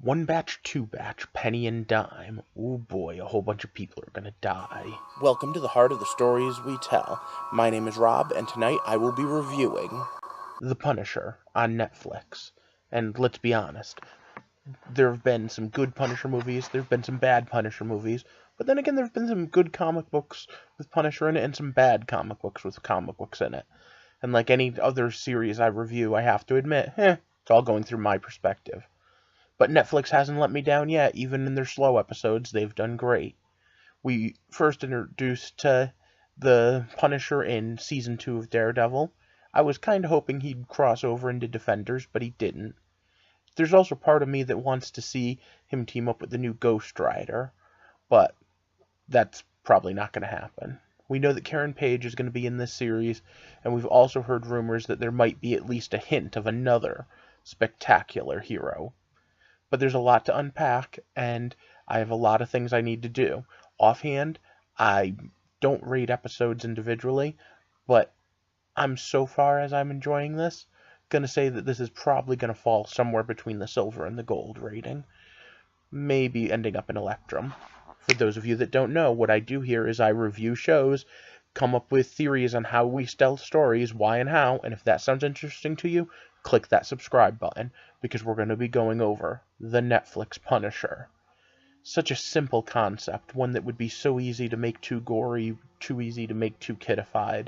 One batch, two batch, penny and dime. Oh boy, a whole bunch of people are gonna die. Welcome to the heart of the stories we tell. My name is Rob, and tonight I will be reviewing The Punisher on Netflix. And let's be honest, there have been some good Punisher movies, there have been some bad Punisher movies, but then again there have been some good comic books with Punisher in it and some bad comic books with comic books in it. And like any other series I review, I have to admit, it's all going through my perspective. But Netflix hasn't let me down yet. Even in their slow episodes, they've done great. We first introduced to the Punisher in Season 2 of Daredevil. I was kind of hoping he'd cross over into Defenders, but he didn't. There's also part of me that wants to see him team up with the new Ghost Rider, but that's probably not going to happen. We know that Karen Page is going to be in this series, and we've also heard rumors that there might be at least a hint of another spectacular hero. But there's a lot to unpack, and I have a lot of things I need to do. Offhand, I don't rate episodes individually, but so far as I'm enjoying this, going to say that this is probably going to fall somewhere between the silver and the gold rating. Maybe ending up in Electrum. For those of you that don't know, what I do here is I review shows, come up with theories on how we tell stories, why and how, and if that sounds interesting to you, click that subscribe button, because we're going to be going over the Netflix Punisher. Such a simple concept, one that would be so easy to make too gory, too easy to make too kidified.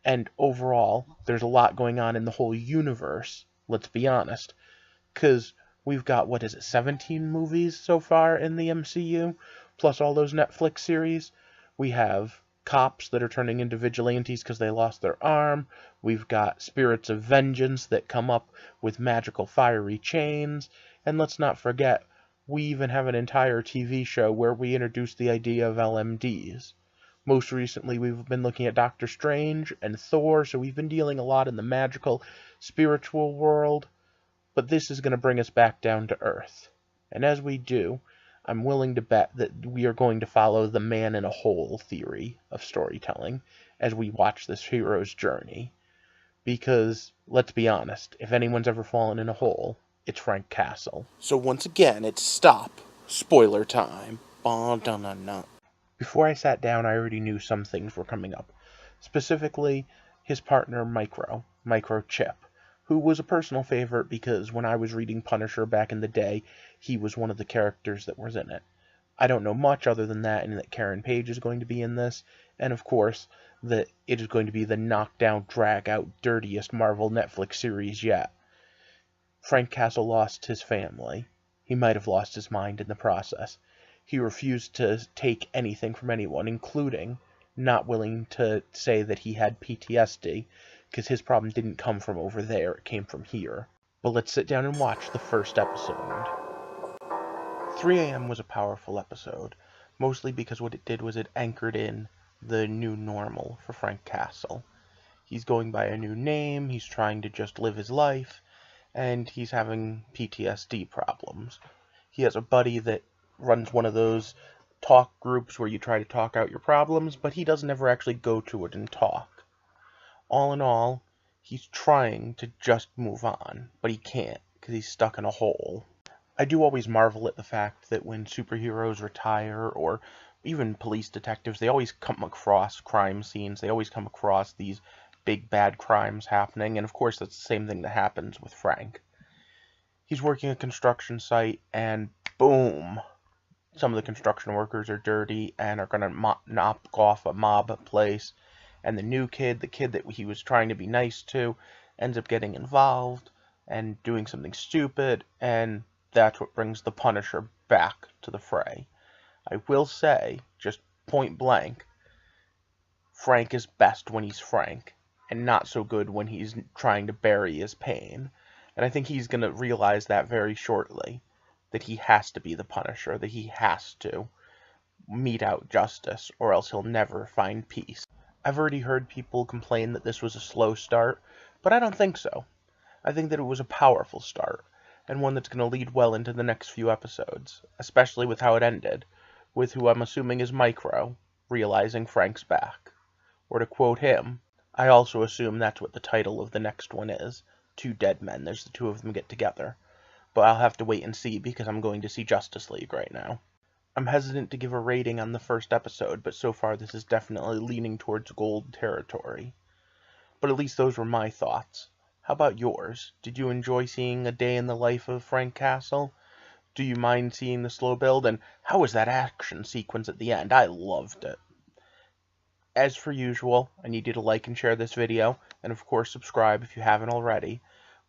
And overall, there's a lot going on in the whole universe, let's be honest, because we've got, 17 movies so far in the MCU, plus all those Netflix series. We have cops that are turning into vigilantes because they lost their arm. We've got spirits of vengeance that come up with magical fiery chains. And let's not forget, we even have an entire TV show where we introduce the idea of LMDs. Most recently, we've been looking at Doctor Strange and Thor, so we've been dealing a lot in the magical, spiritual world. But this is going to bring us back down to Earth. And as we do, I'm willing to bet that we are going to follow the man in a hole theory of storytelling as we watch this hero's journey. Because, let's be honest, if anyone's ever fallen in a hole, it's Frank Castle. So once again, it's stop. Spoiler time. Before I sat down, I already knew some things were coming up. Specifically, his partner Microchip, who was a personal favorite because when I was reading Punisher back in the day, he was one of the characters that was in it. I don't know much other than that, and that Karen Page is going to be in this, and of course, that it is going to be the knockdown, drag-out, dirtiest Marvel Netflix series yet. Frank Castle lost his family. He might have lost his mind in the process. He refused to take anything from anyone, including not willing to say that he had PTSD, because his problem didn't come from over there, it came from here. But let's sit down and watch the first episode. 3 a.m. was a powerful episode, mostly because what it did was it anchored in the new normal for Frank Castle. He's going by a new name, he's trying to just live his life, and he's having PTSD problems. He has a buddy that runs one of those talk groups where you try to talk out your problems, but he doesn't ever actually go to it and talk. All in all, he's trying to just move on, but he can't, because he's stuck in a hole. I do always marvel at the fact that when superheroes retire, or even police detectives, they always come across crime scenes, they always come across these big bad crimes happening, and of course that's the same thing that happens with Frank. He's working a construction site, and boom! Some of the construction workers are dirty and are going to knock off a mob place, and the new kid, the kid that he was trying to be nice to, ends up getting involved and doing something stupid, and that's what brings the Punisher back to the fray. I will say, just point blank, Frank is best when he's Frank, and not so good when he's trying to bury his pain. And I think he's going to realize that very shortly, that he has to be the Punisher, that he has to mete out justice, or else he'll never find peace. I've already heard people complain that this was a slow start, but I don't think so. I think that it was a powerful start, and one that's going to lead well into the next few episodes, especially with how it ended, with who I'm assuming is Micro, realizing Frank's back. Or to quote him, I also assume that's what the title of the next one is. Two dead men, there's the two of them get together. but I'll have to wait and see because I'm going to see Justice League right now. I'm hesitant to give a rating on the first episode, but so far this is definitely leaning towards gold territory. But at least those were my thoughts. How about yours? Did you enjoy seeing a day in the life of Frank Castle? Do you mind seeing the slow build? And how was that action sequence at the end? I loved it. As for usual, I need you to like and share this video, and of course subscribe if you haven't already.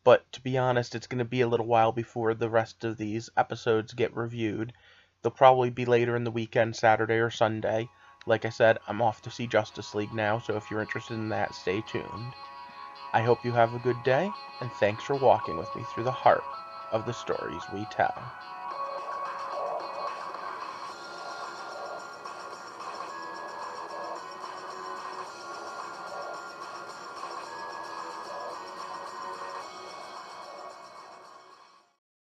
But to be honest, it's going to be a little while before the rest of these episodes get reviewed. They'll probably be later in the weekend, Saturday or Sunday. Like I said, I'm off to see Justice League now, so if you're interested in that, stay tuned. I hope you have a good day, and thanks for walking with me through the heart of the stories we tell.